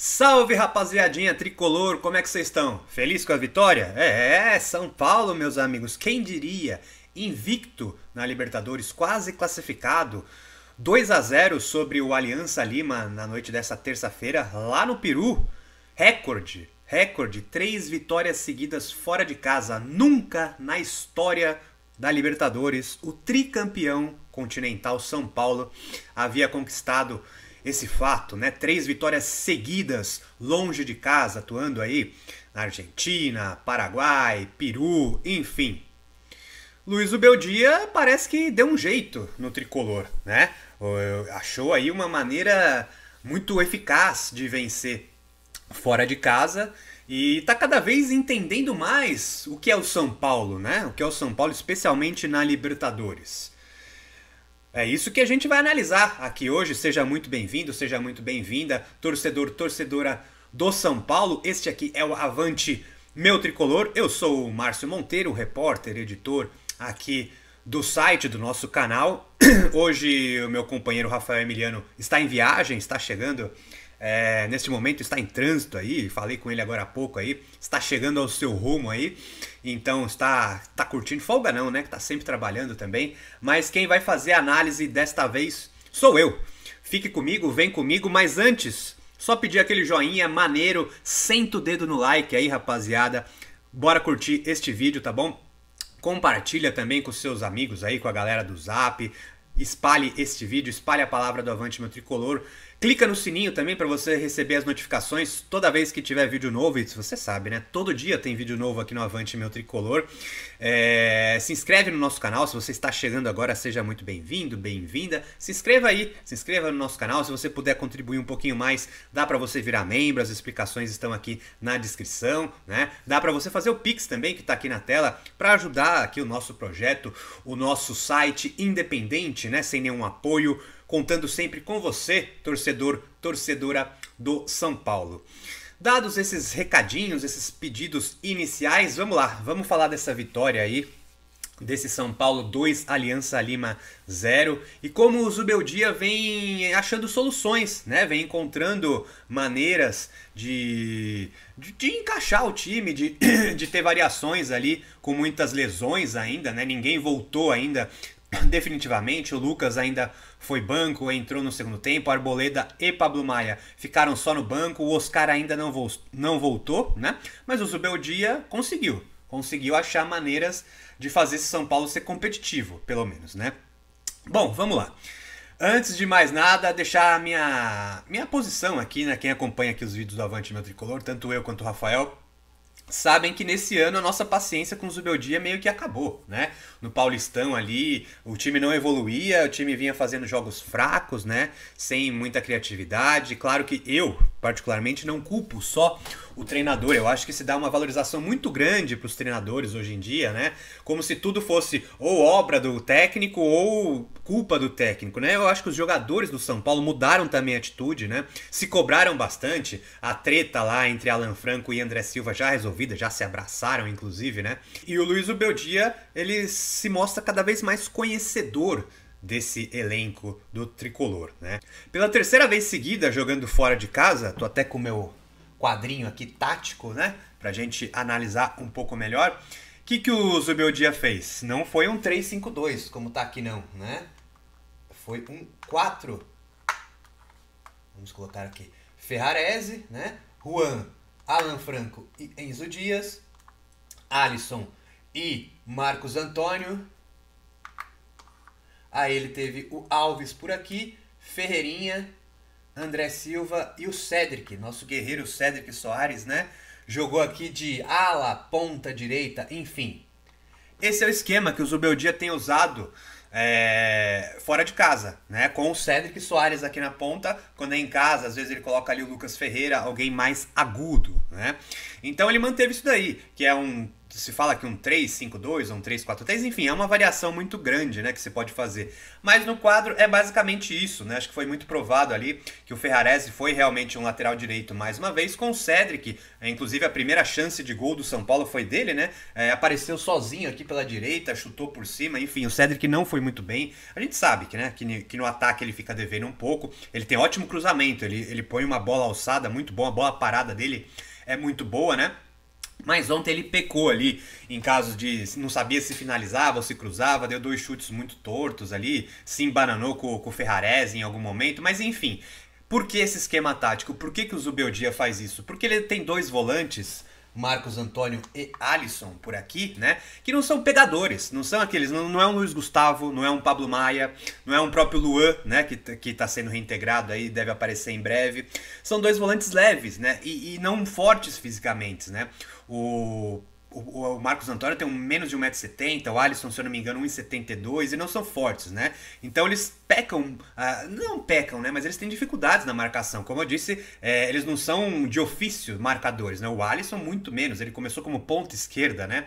Salve, rapaziadinha tricolor, como é que vocês estão? Feliz com a vitória? São Paulo, meus amigos, quem diria? Invicto na Libertadores, quase classificado. 2-0 sobre o Aliança Lima na noite dessa terça-feira, lá no Peru. Recorde, 3 vitórias seguidas fora de casa. Nunca na história da Libertadores o tricampeão continental São Paulo havia conquistado esse fato, né? 3 vitórias seguidas longe de casa, atuando aí na Argentina, Paraguai, Peru, enfim. Luiz Ubeldia parece que deu um jeito no tricolor, né? Achou aí uma maneira muito eficaz de vencer fora de casa e tá cada vez entendendo mais o que é o São Paulo, né? O que é o São Paulo, especialmente na Libertadores. É isso que a gente vai analisar aqui hoje. Seja muito bem-vindo, seja muito bem-vinda, torcedor, torcedora do São Paulo. Este aqui é o Avante Meu Tricolor. Eu sou o Márcio Monteiro, repórter, editor aqui do site do nosso canal. Hoje o meu companheiro Rafael Emiliano está em viagem, está chegando, neste momento está em trânsito aí, falei com ele agora há pouco aí, está chegando ao seu rumo aí, então está curtindo folga não, né, que está sempre trabalhando também, mas quem vai fazer a análise desta vez sou eu. Fique comigo, vem comigo, mas antes, só pedir aquele joinha maneiro, senta o dedo no like aí, rapaziada, bora curtir este vídeo, tá bom? Compartilha também com seus amigos aí, com a galera do Zap. Espalhe este vídeo, espalhe a palavra do Avante Meu Tricolor. Clica no sininho também para você receber as notificações toda vez que tiver vídeo novo. E você sabe, né? Todo dia tem vídeo novo aqui no Avante Meu Tricolor. Se inscreve no nosso canal. Se você está chegando agora, seja muito bem-vindo, bem-vinda. Se inscreva aí, se inscreva no nosso canal. Se você puder contribuir um pouquinho mais, dá para você virar membro. As explicações estão aqui na descrição, né? Dá para você fazer o Pix também, que está aqui na tela, para ajudar aqui o nosso projeto, o nosso site independente, né? Sem nenhum apoio, contando sempre com você, torcedor, torcedora do São Paulo. Dados esses recadinhos, esses pedidos iniciais, vamos lá, vamos falar dessa vitória aí, desse São Paulo 2, Aliança Lima 0, e como o Zubeldia vem achando soluções, né? Vem encontrando maneiras de encaixar o time, de ter variações ali, com muitas lesões ainda, né? Ninguém voltou ainda definitivamente, o Lucas ainda foi banco, entrou no segundo tempo, Arboleda e Pablo Maia ficaram só no banco, o Oscar ainda não voltou, né? Mas o Zubeldia conseguiu achar maneiras de fazer esse São Paulo ser competitivo, pelo menos, né? Bom, vamos lá. Antes de mais nada, deixar a minha posição aqui, né? Quem acompanha aqui os vídeos do Avante Meu Tricolor, tanto eu quanto o Rafael, sabem que nesse ano a nossa paciência com o Zubeldia meio que acabou, né? No Paulistão ali, o time não evoluía, o time vinha fazendo jogos fracos, né? Sem muita criatividade. Claro que eu, particularmente, não culpo só o treinador. Eu acho que se dá uma valorização muito grande para os treinadores hoje em dia, né? Como se tudo fosse ou obra do técnico ou culpa do técnico, né? Eu acho que os jogadores do São Paulo mudaram também a atitude, né? Se cobraram bastante. A treta lá entre Alan Franco e André Silva já resolvida, já se abraçaram, inclusive, né? E o Luiz Ubeldia, ele se mostra cada vez mais conhecedor desse elenco do tricolor, né? Pela terceira vez seguida jogando fora de casa, tô até com o meu quadrinho aqui tático, né? Pra gente analisar um pouco melhor. O que o Zubeldia fez? Não foi um 3-5-2, como tá aqui não, né? Foi um 4. Vamos colocar aqui. Ferrarese, né? Juan, Alan Franco e Enzo Dias. Alisson e Marcos Antônio. Aí ele teve o Alves por aqui, Ferreirinha, André Silva e o Cédric, nosso guerreiro Cédric Soares, né? Jogou aqui de ala, ponta direita, enfim. Esse é o esquema que o Zubeldia tem usado fora de casa, né? Com o Cédric Soares aqui na ponta. Quando é em casa, às vezes ele coloca ali o Lucas Ferreira, alguém mais agudo, né? Então ele manteve isso daí, que é um se fala que um 3-5-2 ou um 3-4-3, enfim, é uma variação muito grande, né, que você pode fazer. Mas no quadro é basicamente isso, né? Acho que foi muito provado ali que o Ferrarese foi realmente um lateral direito mais uma vez, com o Cédric, inclusive a primeira chance de gol do São Paulo foi dele, né? Apareceu sozinho aqui pela direita, chutou por cima, enfim, o Cédric não foi muito bem. A gente sabe que, né, que no ataque ele fica devendo um pouco, ele tem ótimo cruzamento, ele põe uma bola alçada muito boa, a bola parada dele é muito boa, né? Mas ontem ele pecou ali em casos de não sabia se finalizava ou se cruzava, deu 2 chutes muito tortos ali, se embananou com o Ferrarese em algum momento, mas enfim. Por que esse esquema tático? Por que o Zubeldia faz isso? Porque ele tem 2 volantes, Marcos Antônio e Alisson por aqui, né? Que não são pegadores, não são aqueles, não é um Luiz Gustavo, não é um Pablo Maia, não é um próprio Luan, né? Que tá sendo reintegrado aí, deve aparecer em breve. São 2 volantes leves, né? E não fortes fisicamente, né? O Marcos Antônio tem menos de 1,70m, o Alisson, se eu não me engano, 1,72m, e não são fortes, né? Então eles pecam, não pecam, né? Mas eles têm dificuldades na marcação. Como eu disse, eles não são de ofício marcadores, né? O Alisson muito menos, ele começou como ponta esquerda, né?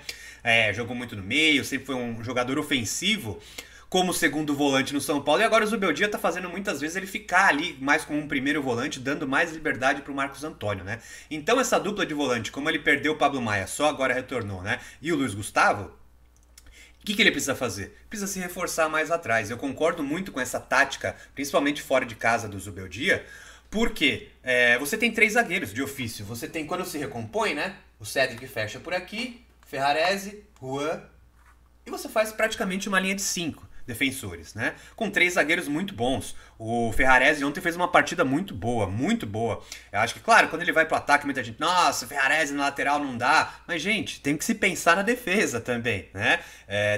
Jogou muito no meio, sempre foi um jogador ofensivo, como segundo volante no São Paulo, e agora o Zubeldia tá fazendo muitas vezes ele ficar ali mais como um primeiro volante, dando mais liberdade pro Marcos Antônio, né? Então essa dupla de volante, como ele perdeu o Pablo Maia, só agora retornou, né? E o Luiz Gustavo, o que ele precisa fazer? Precisa se reforçar mais atrás. Eu concordo muito com essa tática, principalmente fora de casa do Zubeldia, porque você tem 3 zagueiros de ofício. Você tem, quando se recompõe, né? O Cédric fecha por aqui, Ferrarese, Juan, e você faz praticamente uma linha de 5 defensores, né? Com 3 zagueiros muito bons. O Ferrarese ontem fez uma partida muito boa, muito boa. Eu acho que, claro, quando ele vai pro ataque, muita gente, nossa, Ferrarese na lateral não dá. Mas, gente, tem que se pensar na defesa também, né?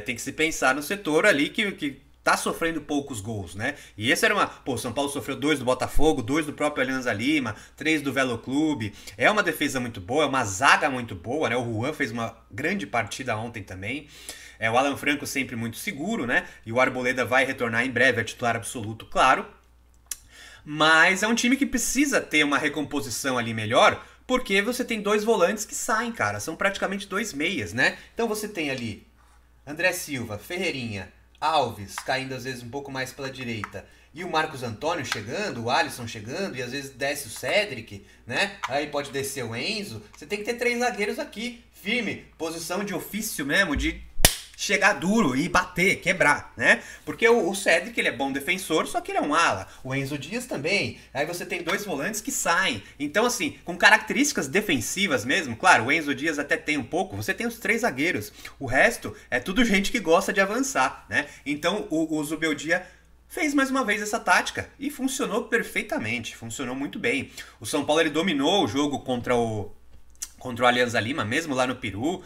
Tem que se pensar no setor ali que tá sofrendo poucos gols, né? E esse era o São Paulo sofreu 2 do Botafogo, 2 do próprio Alianza Lima, 3 do Velo Clube. É uma defesa muito boa, é uma zaga muito boa, né? O Juan fez uma grande partida ontem também. O Alan Franco sempre muito seguro, né? E o Arboleda vai retornar em breve, é titular absoluto, claro. Mas é um time que precisa ter uma recomposição ali melhor, porque você tem 2 volantes que saem, cara. São praticamente 2 meias, né? Então você tem ali André Silva, Ferreirinha, Alves caindo às vezes um pouco mais pela direita, e o Marcos Antônio chegando, o Alisson chegando, e às vezes desce o Cédric, né? Aí pode descer o Enzo. Você tem que ter 3 zagueiros aqui, firme, posição de ofício mesmo, de chegar duro e bater, quebrar, né? Porque o Cédric, ele é bom defensor, só que ele é um ala. O Enzo Dias também. Aí você tem 2 volantes que saem. Então, assim, com características defensivas mesmo, claro, o Enzo Dias até tem um pouco, você tem os 3 zagueiros. O resto é tudo gente que gosta de avançar, né? Então, o Zubeldia fez mais uma vez essa tática e funcionou perfeitamente, funcionou muito bem. O São Paulo, ele dominou o jogo contra o Alianza Lima, mesmo lá no Peru.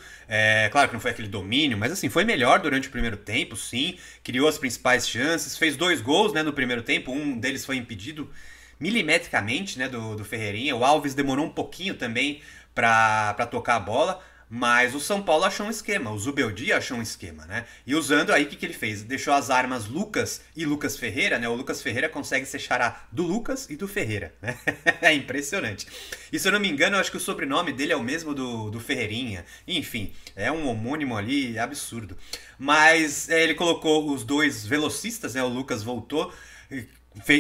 Claro que não foi aquele domínio, mas assim, foi melhor durante o primeiro tempo, sim. Criou as principais chances, fez 2 gols, né, no primeiro tempo. Um deles foi impedido milimetricamente, né, do Ferreirinha. O Alves demorou um pouquinho também para tocar a bola. Mas o São Paulo achou um esquema, o Zubeldia achou um esquema, né? E usando aí, o que ele fez? Deixou as armas Lucas e Lucas Ferreira, né? O Lucas Ferreira consegue ser xará do Lucas e do Ferreira, né? É impressionante. E se eu não me engano, eu acho que o sobrenome dele é o mesmo do Ferreirinha. Enfim, é um homônimo ali absurdo. Mas ele colocou os 2 velocistas, né? O Lucas voltou.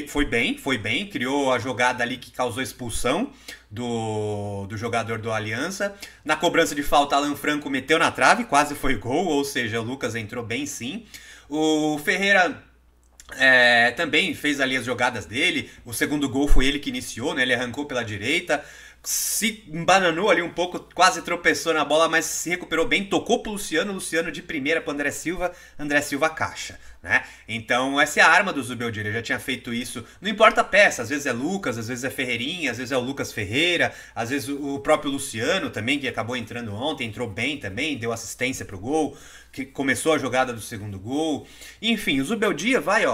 Foi bem, criou a jogada ali que causou expulsão do jogador do Aliança. Na cobrança de falta, Alan Franco meteu na trave, quase foi gol, ou seja, o Lucas entrou bem sim. O Ferreira também fez ali as jogadas dele, o segundo gol foi ele que iniciou, né? Ele arrancou pela direita, se embananou ali um pouco, quase tropeçou na bola, mas se recuperou bem, tocou pro Luciano de primeira pro André Silva caixa, né? Então essa é a arma do Zubeldia, ele já tinha feito isso, não importa a peça, às vezes é Lucas, às vezes é Ferreirinha, às vezes é o Lucas Ferreira, às vezes o próprio Luciano também, que acabou entrando ontem, entrou bem também, deu assistência pro gol, que começou a jogada do segundo gol, enfim, o Zubeldia vai,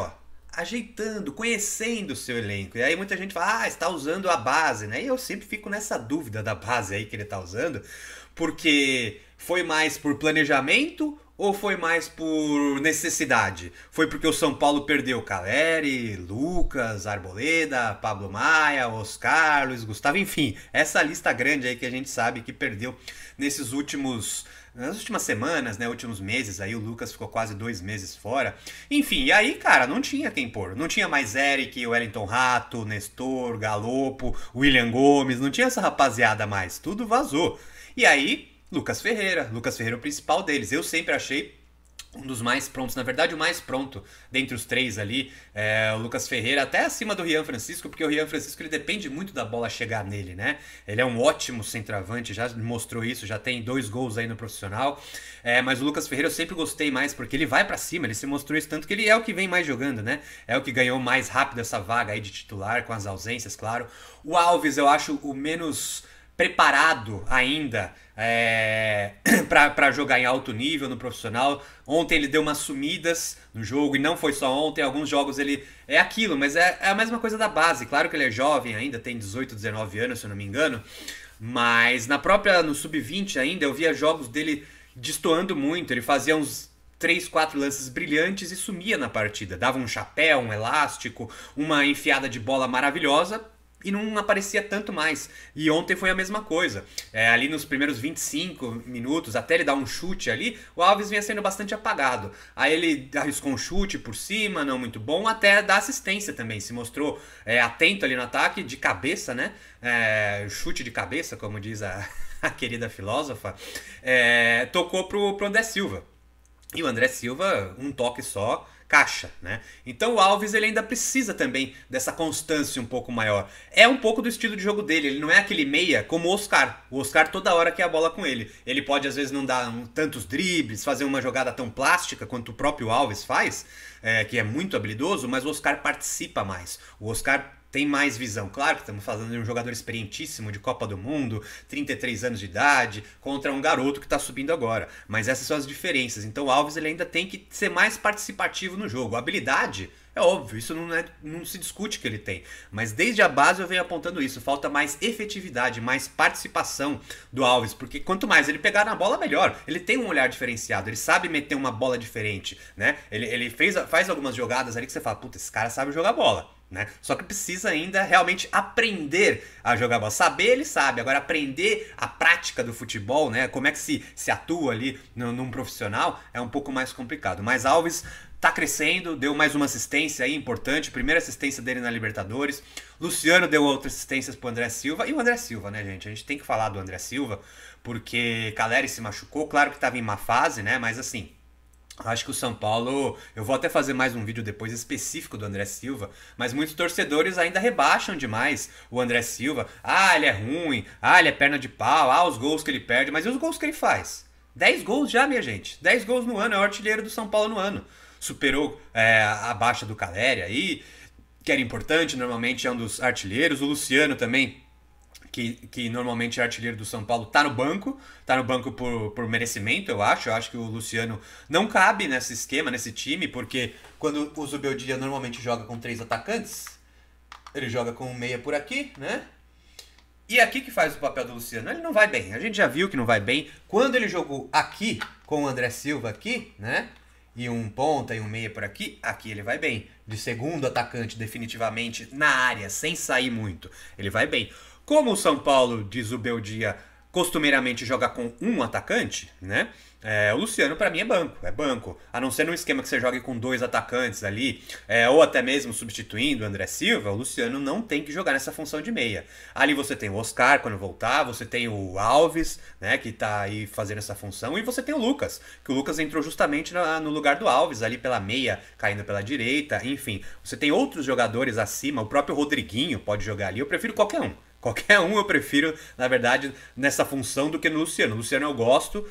ajeitando, conhecendo o seu elenco. E aí muita gente fala, está usando a base, né? E eu sempre fico nessa dúvida da base aí que ele está usando, porque foi mais por planejamento ou foi mais por necessidade? Foi porque o São Paulo perdeu Caleri, Lucas, Arboleda, Pablo Maia, Oscar, Luiz Gustavo, enfim, essa lista grande aí que a gente sabe que perdeu nesses últimos nas últimas semanas, né, últimos meses, aí o Lucas ficou quase 2 meses fora. Enfim, e aí, cara, não tinha quem pôr. Não tinha mais Eric, Wellington Rato, Nestor, Galopo, William Gomes, não tinha essa rapaziada mais. Tudo vazou. E aí, Lucas Ferreira o principal deles. Eu sempre achei um dos mais prontos, na verdade o mais pronto dentre os três ali, o Lucas Ferreira, até acima do Rian Francisco, porque o Rian Francisco ele depende muito da bola chegar nele, né? Ele é um ótimo centroavante, já mostrou isso, já tem 2 gols aí no profissional, mas o Lucas Ferreira eu sempre gostei mais, porque ele vai pra cima, ele se mostrou isso, tanto que ele é o que vem mais jogando, né? É o que ganhou mais rápido essa vaga aí de titular, com as ausências, claro. O Alves eu acho o menos preparado ainda para jogar em alto nível no profissional. Ontem ele deu umas sumidas no jogo, e não foi só ontem, alguns jogos ele é aquilo, mas é a mesma coisa da base. Claro que ele é jovem ainda, tem 18, 19 anos, se eu não me engano, mas no sub-20 ainda eu via jogos dele destoando muito. Ele fazia uns 3, 4 lances brilhantes e sumia na partida, dava um chapéu, um elástico, uma enfiada de bola maravilhosa, e não aparecia tanto mais. E ontem foi a mesma coisa. Ali nos primeiros 25 minutos, até ele dar um chute ali, o Alves vinha sendo bastante apagado. Aí ele arriscou um chute por cima, não muito bom, até dar assistência também. Se mostrou atento ali no ataque, de cabeça, né? Chute de cabeça, como diz a querida filósofa. Tocou pro André Silva. E o André Silva, um toque só, caixa, né? Então o Alves ele ainda precisa também dessa constância um pouco maior. É um pouco do estilo de jogo dele, ele não é aquele meia como o Oscar. O Oscar toda hora quer a bola com ele. Ele pode às vezes não dar tantos dribles, fazer uma jogada tão plástica quanto o próprio Alves faz, que é muito habilidoso, mas o Oscar participa mais. O Oscar tem mais visão. Claro que estamos falando de um jogador experientíssimo de Copa do Mundo, 33 anos de idade, contra um garoto que está subindo agora. Mas essas são as diferenças. Então o Alves ele ainda tem que ser mais participativo no jogo. A habilidade, é óbvio, isso não se discute que ele tem. Mas desde a base eu venho apontando isso. Falta mais efetividade, mais participação do Alves. Porque quanto mais ele pegar na bola, melhor. Ele tem um olhar diferenciado, ele sabe meter uma bola diferente, né? Ele faz algumas jogadas ali que você fala, puta, esse cara sabe jogar bola. Né? Só que precisa ainda realmente aprender a jogar bola. Saber ele sabe, agora aprender a prática do futebol, né? Como é que se atua ali num profissional é um pouco mais complicado. Mas Alves tá crescendo, deu mais uma assistência aí importante, primeira assistência dele na Libertadores. Luciano deu outras assistências pro André Silva. E o André Silva, né, gente? A gente tem que falar do André Silva, porque Caleri se machucou, claro que tava em má fase, né? Mas assim, acho que o São Paulo, eu vou até fazer mais um vídeo depois específico do André Silva, mas muitos torcedores ainda rebaixam demais o André Silva. Ah, ele é ruim, ah, ele é perna de pau, ah, os gols que ele perde, mas e os gols que ele faz? 10 gols já, minha gente, 10 gols no ano, é o artilheiro do São Paulo no ano. Superou a baixa do Caleri aí, que era importante, normalmente é um dos artilheiros. O Luciano também, que normalmente é artilheiro do São Paulo, tá no banco por merecimento, eu acho. Eu acho que o Luciano não cabe nesse esquema, nesse time, porque quando o Zubeldia normalmente joga com 3 atacantes, ele joga com um meia por aqui, né? E aqui que faz o papel do Luciano, ele não vai bem. A gente já viu que não vai bem. Quando ele jogou aqui, com o André Silva aqui, né? E um ponta e um meia por aqui, aqui ele vai bem. De segundo atacante, definitivamente, na área, sem sair muito, ele vai bem. Como o São Paulo, diz o Beldia, costumeiramente joga com um atacante, né? O Luciano pra mim é banco. A não ser num esquema que você jogue com 2 atacantes ali, ou até mesmo substituindo o André Silva, o Luciano não tem que jogar nessa função de meia. Ali você tem o Oscar quando voltar, você tem o Alves, né, que tá aí fazendo essa função, e você tem o Lucas, que o Lucas entrou justamente no lugar do Alves, ali pela meia, caindo pela direita, enfim. Você tem outros jogadores acima, o próprio Rodriguinho pode jogar ali, eu prefiro qualquer um. Qualquer um eu prefiro, na verdade, nessa função do que no Luciano. O Luciano eu gosto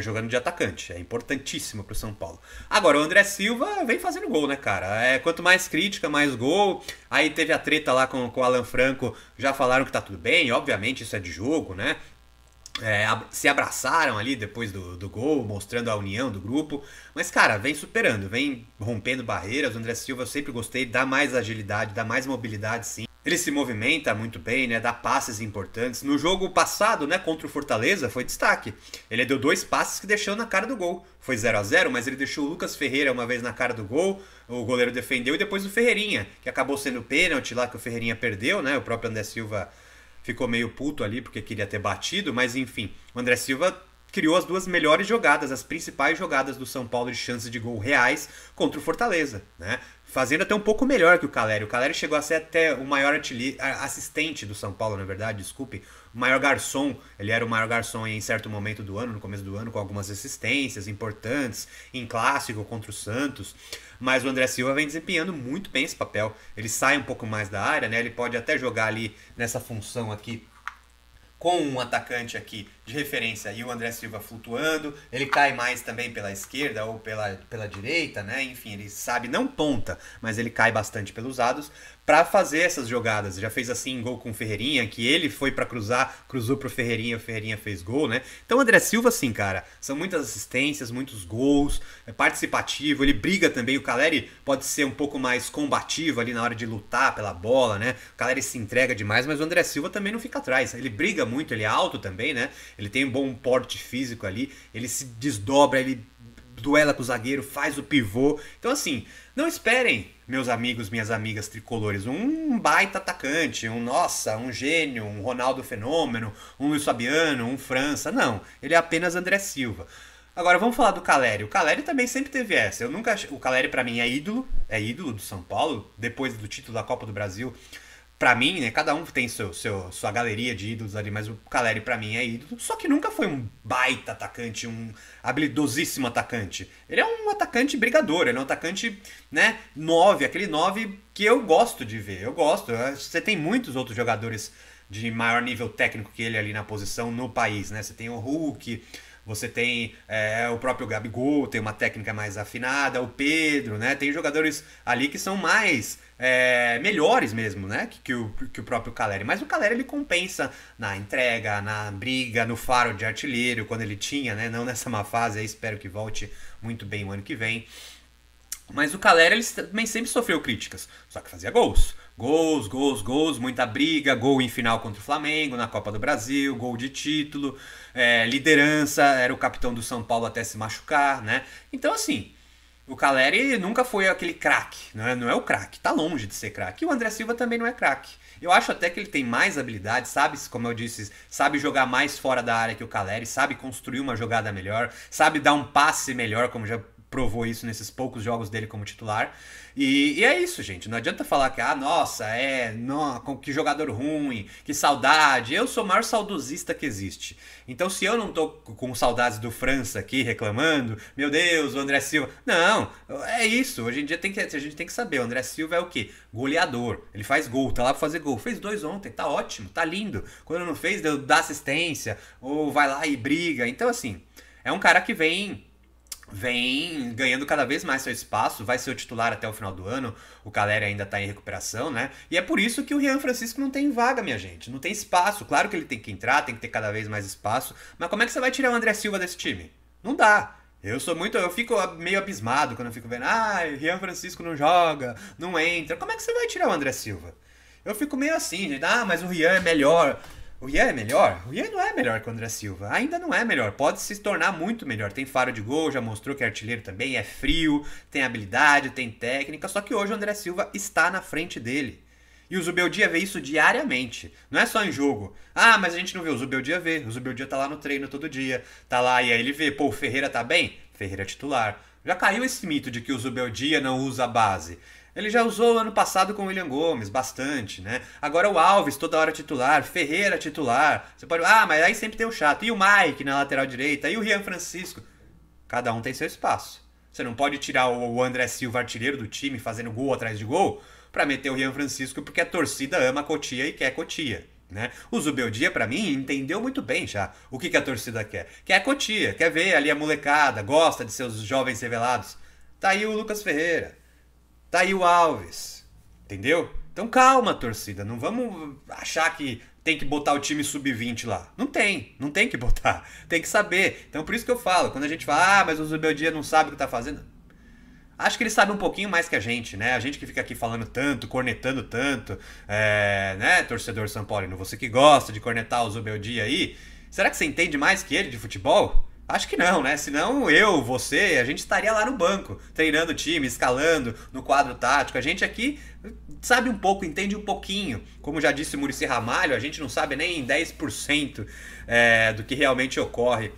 jogando de atacante. É importantíssimo pro São Paulo. Agora, o André Silva vem fazendo gol, né, cara? Quanto mais crítica, mais gol. Aí teve a treta lá com o Alan Franco. Já falaram que tá tudo bem. Obviamente, isso é de jogo, né? Se abraçaram ali depois do gol, mostrando a união do grupo. Mas, cara, vem superando, vem rompendo barreiras. O André Silva eu sempre gostei. Dá mais agilidade, dá mais mobilidade, sim. Ele se movimenta muito bem, né? Dá passes importantes. No jogo passado, né, contra o Fortaleza, foi destaque. Ele deu 2 passes que deixou na cara do gol. Foi 0-0, mas ele deixou o Lucas Ferreira uma vez na cara do gol. O goleiro defendeu, e depois o Ferreirinha, que acabou sendo pênalti lá que o Ferreirinha perdeu, né? O próprio André Silva ficou meio puto ali porque queria ter batido, mas enfim, o André Silva criou as duas melhores jogadas, as principais jogadas do São Paulo de chances de gol reais contra o Fortaleza, né? Fazendo até um pouco melhor que o Caleri. O Caleri chegou a ser até o maior assistente do São Paulo, na verdade, desculpe. O maior garçom. Ele era o maior garçom em certo momento do ano, no começo do ano, com algumas assistências importantes, em clássico contra o Santos. Mas o André Silva vem desempenhando muito bem esse papel. Ele sai um pouco mais da área, né? Ele pode até jogar ali nessa função aqui com um atacante aqui de referência e o André Silva flutuando, ele cai mais também pela esquerda ou pela direita, né? Enfim, ele sabe, não ponta, mas ele cai bastante pelos lados para fazer essas jogadas. Já fez assim gol com o Ferreirinha, que ele foi para cruzar, cruzou pro Ferreirinha, o Ferreirinha fez gol, né? Então o André Silva, assim, cara, são muitas assistências, muitos gols, é participativo, ele briga também. O Caleri pode ser um pouco mais combativo ali na hora de lutar pela bola, né? O Caleri se entrega demais, mas o André Silva também não fica atrás. Ele briga muito, ele é alto também, né? Ele tem um bom porte físico ali, ele se desdobra, ele duela com o zagueiro, faz o pivô. Então, assim, não esperem, meus amigos, minhas amigas tricolores, um baita atacante, um gênio, um Ronaldo Fenômeno, um Luiz Fabiano, um França. Não, ele é apenas André Silva. Agora, vamos falar do Caleri. O Caleri também sempre teve essa. O Caleri, pra mim, é ídolo do São Paulo, depois do título da Copa do Brasil. Pra mim, né, cada um tem sua galeria de ídolos ali, mas o Caleri pra mim é ídolo, só que nunca foi um baita atacante, um habilidosíssimo atacante. Ele é um atacante brigador, ele é um atacante, né, 9, aquele 9 que eu gosto de ver, eu gosto. Você tem muitos outros jogadores de maior nível técnico que ele ali na posição no país, né, você tem o Hulk, você tem o próprio Gabigol, tem uma técnica mais afinada, o Pedro, né? Tem jogadores ali que são mais melhores mesmo, né? Que o próprio Caleri. Mas o Caleri ele compensa na entrega, na briga, no faro de artilheiro, quando ele tinha, né? Não nessa má fase, aí espero que volte muito bem o ano que vem. Mas o Caleri ele também sempre sofreu críticas, só que fazia gols. Gols, muita briga, gol em final contra o Flamengo, na Copa do Brasil, gol de título, liderança, era o capitão do São Paulo até se machucar, né? Então, assim, o Caleri nunca foi aquele craque, não é o craque, tá longe de ser craque. E o André Silva também não é craque. Eu acho até que ele tem mais habilidade, sabe, como eu disse, sabe jogar mais fora da área que o Caleri, sabe construir uma jogada melhor, sabe dar um passe melhor, como já provou isso nesses poucos jogos dele como titular. E é isso, gente. Não adianta falar que, nossa, que jogador ruim, que saudade. Eu sou o maior saudosista que existe. Então, se eu não tô com saudades do França aqui reclamando, meu Deus, o André Silva. Não, é isso. Hoje em dia a gente tem que saber. O André Silva é o quê? Goleador. Ele faz gol, tá lá pra fazer gol. Fez 2 ontem, tá ótimo, tá lindo. Quando não fez, dá assistência, ou vai lá e briga. Então, assim, é um cara que vem ganhando cada vez mais seu espaço, vai ser o titular até o final do ano, o Caleri ainda tá em recuperação, né? E é por isso que o Rian Francisco não tem vaga, minha gente, não tem espaço. Claro que ele tem que entrar, tem que ter cada vez mais espaço, mas como é que você vai tirar o André Silva desse time? Não dá. Eu fico meio abismado quando eu fico vendo, o Rian Francisco não joga, não entra. Como é que você vai tirar o André Silva? Eu fico meio assim, gente, mas o Rian é melhor. O Rian é melhor? O Rian não é melhor que o André Silva. Ainda não é melhor. Pode se tornar muito melhor. Tem faro de gol, já mostrou que é artilheiro também, é frio, tem habilidade, tem técnica. Só que hoje o André Silva está na frente dele. E o Zubeldia vê isso diariamente. Não é só em jogo. Mas a gente não vê. O Zubeldia vê. O Zubeldia tá lá no treino todo dia. Tá lá e aí ele vê. Pô, o Ferreira tá bem? Ferreira é titular. Já caiu esse mito de que o Zubeldia não usa a base. Ele já usou ano passado com o William Gomes, bastante, né? Agora o Alves, toda hora titular, Ferreira titular. Você pode... mas aí sempre tem o chato. E o Mike na lateral direita, e o Rian Francisco. Cada um tem seu espaço. Você não pode tirar o André Silva, artilheiro do time, fazendo gol atrás de gol, pra meter o Rian Francisco, porque a torcida ama a Cotia e quer Cotia, né? O Zubeldia, pra mim, entendeu muito bem já o que a torcida quer. Quer Cotia, quer ver ali a molecada, gosta de seus jovens revelados. Tá aí o Lucas Ferreira. Tá aí o Alves, entendeu? Então calma, torcida, não vamos achar que tem que botar o time sub-20 lá. Não tem que botar, tem que saber. Então por isso que eu falo, quando a gente fala, mas o Zubeldia não sabe o que tá fazendo. Acho que ele sabe um pouquinho mais que a gente, né? A gente que fica aqui falando tanto, cornetando tanto, né, torcedor São Paulino, você que gosta de cornetar o Zubeldia aí, será que você entende mais que ele de futebol? Acho que não, né? Senão você, a gente estaria lá no banco, treinando o time, escalando no quadro tático. A gente aqui sabe um pouco, entende um pouquinho. Como já disse o Muricy Ramalho, a gente não sabe nem 10% do que realmente ocorre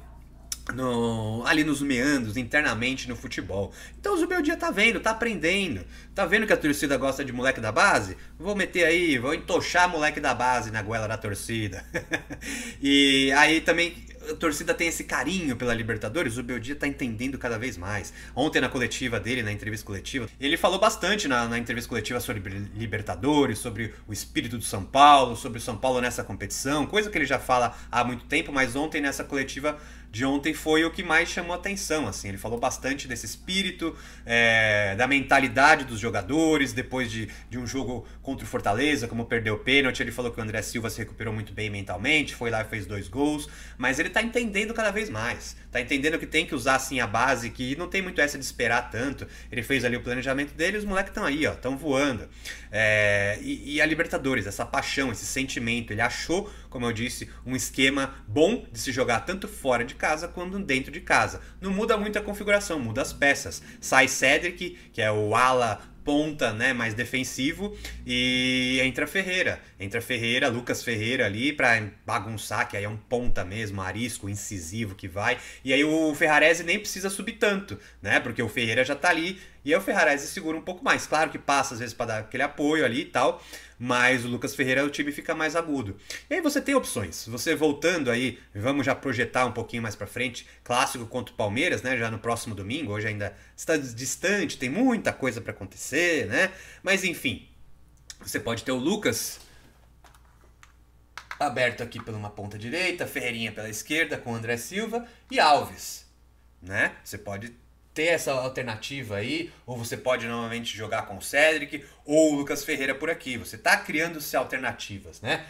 ali nos meandros, internamente no futebol. Então o Zubeldia tá vendo, tá aprendendo. Tá vendo que a torcida gosta de moleque da base? Vou meter aí, vou entochar moleque da base na goela da torcida. E aí também a torcida tem esse carinho pela Libertadores, o Zubeldia tá entendendo cada vez mais. Ontem na coletiva dele, na entrevista coletiva, ele falou bastante na entrevista coletiva sobre Libertadores, sobre o espírito do São Paulo, sobre o São Paulo nessa competição, coisa que ele já fala há muito tempo, mas ontem nessa coletiva de ontem foi o que mais chamou a atenção, assim, ele falou bastante desse espírito, da mentalidade dos jogadores, depois de um jogo contra o Fortaleza, como perdeu o pênalti, ele falou que o André Silva se recuperou muito bem mentalmente, foi lá e fez 2 gols, mas ele tá entendendo cada vez mais, tá entendendo que tem que usar assim a base, que não tem muito essa de esperar tanto, ele fez ali o planejamento dele e os moleques estão aí, ó, estão voando. E a Libertadores, essa paixão, esse sentimento, ele achou, como eu disse, um esquema bom de se jogar tanto fora de casa quanto dentro de casa. Não muda muito a configuração, muda as peças. Sai Cedric, que é o ala ponta, né, mais defensivo, e entra Ferreira. Entra Ferreira, Lucas Ferreira ali pra bagunçar, que aí é um ponta mesmo, arisco, incisivo que vai. E aí o Ferrarese nem precisa subir tanto, né, porque o Ferreira já tá ali, e aí o Ferrarese segura um pouco mais. Claro que passa às vezes para dar aquele apoio ali e tal, mas o Lucas Ferreira, o time fica mais agudo. E aí você tem opções. Você voltando aí, vamos já projetar um pouquinho mais pra frente, clássico contra o Palmeiras, né, já no próximo domingo, hoje ainda está distante, tem muita coisa para acontecer, né? Mas enfim, você pode ter o Lucas aberto aqui pela uma ponta direita, Ferreirinha pela esquerda com o André Silva e Alves, né? Você pode ter essa alternativa aí, ou você pode novamente jogar com o Cedric ou o Lucas Ferreira por aqui. Você está criando-se alternativas, né?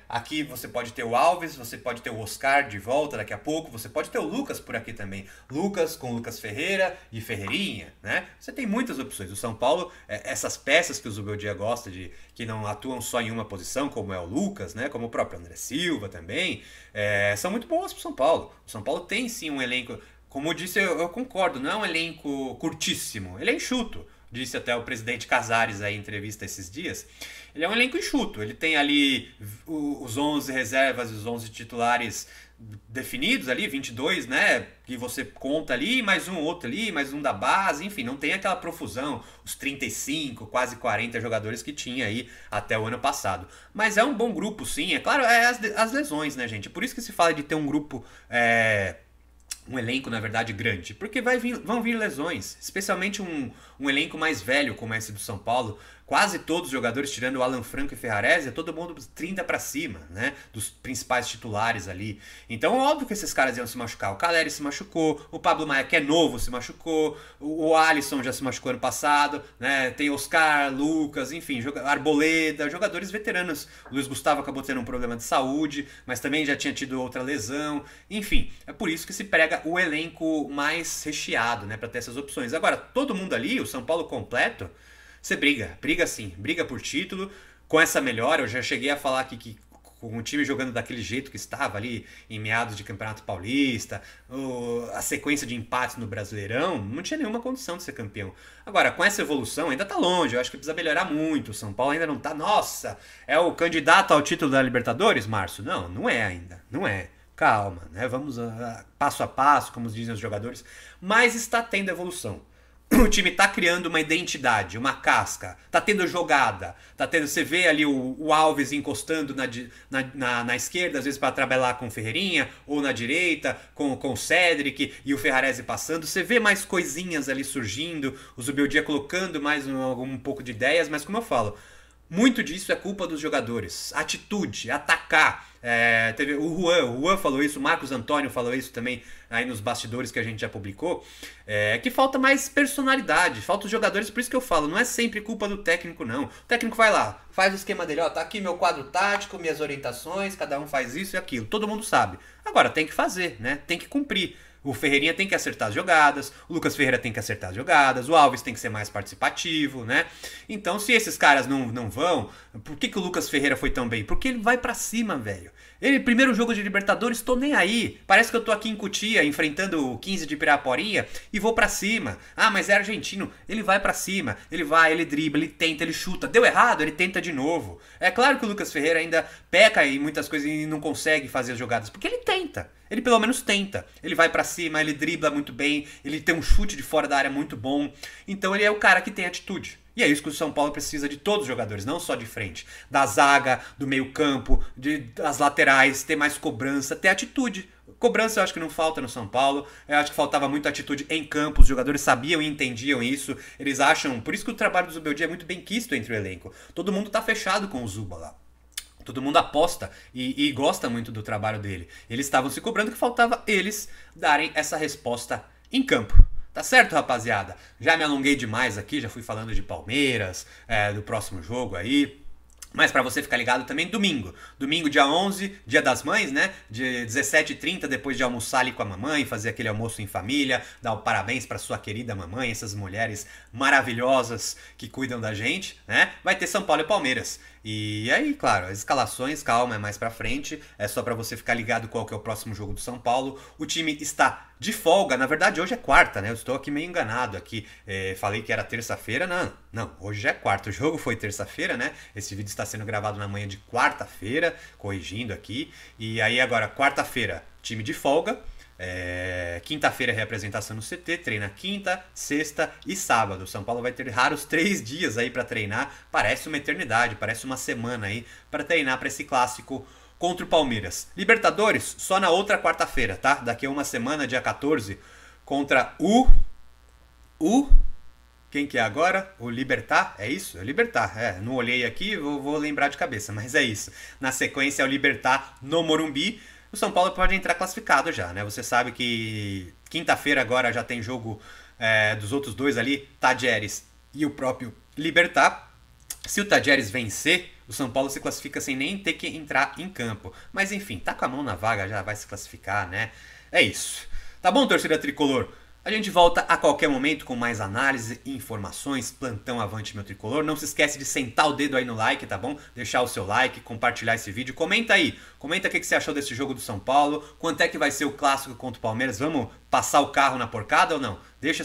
Aqui você pode ter o Alves, você pode ter o Oscar de volta daqui a pouco, você pode ter o Lucas por aqui também. Lucas com Lucas Ferreira e Ferreirinha, né? Você tem muitas opções. O São Paulo, essas peças que o Zubeldia gosta de, que não atuam só em uma posição, como é o Lucas, né? Como o próprio André Silva também, são muito boas para o São Paulo. O São Paulo tem sim um elenco, como eu disse, eu concordo, não é um elenco curtíssimo, ele é enxuto. Disse até o presidente Casares aí em entrevista esses dias. Ele é um elenco enxuto, ele tem ali os 11 reservas e os 11 titulares definidos ali, 22, né, que você conta ali, mais um outro ali, mais um da base, enfim, não tem aquela profusão, os 35, quase 40 jogadores que tinha aí até o ano passado. Mas é um bom grupo, sim, é claro, as lesões, né, gente, por isso que se fala de ter um grupo, um elenco, na verdade, grande, porque vão vir lesões, especialmente um elenco mais velho como esse do São Paulo. Quase todos os jogadores, tirando o Alan Franco e Ferrarese, é todo mundo 30 para cima, né? Dos principais titulares ali. Então, óbvio que esses caras iam se machucar. O Caleri se machucou, o Pablo Maia, que é novo, se machucou, o Alisson já se machucou ano passado, né? Tem Oscar, Lucas, enfim, Arboleda, jogadores veteranos. O Luiz Gustavo acabou tendo um problema de saúde, mas também já tinha tido outra lesão. Enfim, é por isso que se prega o elenco mais recheado, né? Para ter essas opções. Agora, todo mundo ali, o São Paulo completo, você briga sim, briga por título. Com essa melhora, eu já cheguei a falar aqui que com o time jogando daquele jeito que estava ali em meados de Campeonato Paulista, a sequência de empates no Brasileirão, não tinha nenhuma condição de ser campeão. Agora, com essa evolução, ainda tá longe, eu acho que precisa melhorar muito. O São Paulo ainda não tá, nossa, é o candidato ao título da Libertadores, Márcio? Não, não é ainda, não é. Calma, né? Vamos passo a passo, como dizem os jogadores, mas está tendo evolução. O time tá criando uma identidade, uma casca, tá tendo jogada, tá tendo, você vê ali o Alves encostando na esquerda, às vezes para trabalhar com o Ferreirinha, ou na direita, com o Cedric e o Ferrarese passando, você vê mais coisinhas ali surgindo, o Zubeldia colocando mais um pouco de ideias, mas como eu falo, muito disso é culpa dos jogadores, atitude, atacar. Teve o Juan falou isso, o Marcos Antônio falou isso também aí nos bastidores que a gente já publicou, que falta mais personalidade, falta os jogadores, por isso que eu falo, não é sempre culpa do técnico não. O técnico vai lá, faz o esquema dele, ó, tá aqui meu quadro tático, minhas orientações, cada um faz isso e aquilo, todo mundo sabe. Agora tem que fazer, né? Tem que cumprir. O Ferreirinha tem que acertar as jogadas, o Lucas Ferreira tem que acertar as jogadas, o Alves tem que ser mais participativo, né? Então, se esses caras não vão, por que o Lucas Ferreira foi tão bem? Porque ele vai pra cima, velho. Ele, primeiro jogo de Libertadores, tô nem aí. Parece que eu tô aqui em Cotia, enfrentando o 15 de Piraporinha, e vou pra cima. Ah, mas é argentino. Ele vai pra cima, ele vai, ele dribla, ele tenta, ele chuta. Deu errado, ele tenta de novo. É claro que o Lucas Ferreira ainda peca em muitas coisas e não consegue fazer as jogadas, porque ele tenta. ele pelo menos tenta. Ele vai pra cima, ele dribla muito bem, ele tem um chute de fora da área muito bom. Então ele é o cara que tem atitude. E é isso que o São Paulo precisa de todos os jogadores, não só de frente. Da zaga, do meio campo, das laterais, ter mais cobrança, ter atitude. Cobrança eu acho que não falta no São Paulo. Eu acho que faltava muita atitude em campo. Os jogadores sabiam e entendiam isso. Eles acham... Por isso que o trabalho do Zubeldia é muito bem quisto entre o elenco. Todo mundo tá fechado com o Zuba lá. Todo mundo aposta e gosta muito do trabalho dele. Eles estavam se cobrando que faltava eles darem essa resposta em campo. Tá certo, rapaziada? Já me alonguei demais aqui, já fui falando de Palmeiras, do próximo jogo aí. Mas pra você ficar ligado também, domingo. Domingo, dia 11, dia das mães, né? De 17h30, depois de almoçar ali com a mamãe, fazer aquele almoço em família, dar o parabéns pra sua querida mamãe, essas mulheres maravilhosas que cuidam da gente, né? Vai ter São Paulo e Palmeiras. E aí, claro, as escalações, calma, é mais pra frente. É só pra você ficar ligado qual que é o próximo jogo do São Paulo. O time está de folga. Na verdade, hoje é quarta, né? Eu estou aqui meio enganado aqui. Falei que era terça-feira. Não, hoje já é quarta. O jogo foi terça-feira, né? Esse vídeo está sendo gravado na manhã de quarta-feira, corrigindo aqui. E aí agora, quarta-feira, time de folga. Quinta-feira, reapresentação no CT, treina quinta, sexta e sábado. O São Paulo vai ter raros 3 dias aí para treinar. Parece uma eternidade, parece uma semana aí para treinar para esse clássico contra o Palmeiras. Libertadores, só na outra quarta-feira, tá? Daqui a uma semana, dia 14, contra quem que é agora? O Libertad? É isso? É o Libertad. Não olhei aqui, vou lembrar de cabeça, mas é isso. Na sequência é o Libertad no Morumbi. O São Paulo pode entrar classificado já, né? Você sabe que quinta-feira agora já tem jogo dos outros dois ali, Tadieres e o próprio Libertad. Se o Tadieres vencer, o São Paulo se classifica sem nem ter que entrar em campo. Mas enfim, tá com a mão na vaga, já vai se classificar, né? É isso. Tá bom, torcida tricolor? A gente volta a qualquer momento com mais análise e informações. Plantão avante, meu tricolor. Não se esquece de sentar o dedo aí no like, tá bom? Deixar o seu like, compartilhar esse vídeo. Comenta aí. Comenta o que você achou desse jogo do São Paulo. Quanto é que vai ser o clássico contra o Palmeiras? Vamos passar o carro na porcada ou não? Deixa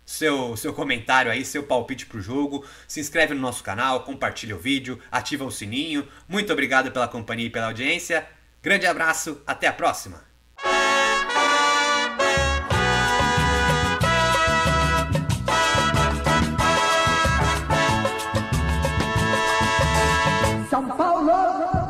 seu comentário aí, seu palpite pro jogo. Se inscreve no nosso canal, compartilha o vídeo, ativa o sininho. Muito obrigado pela companhia e pela audiência. Grande abraço, até a próxima! São Paulo!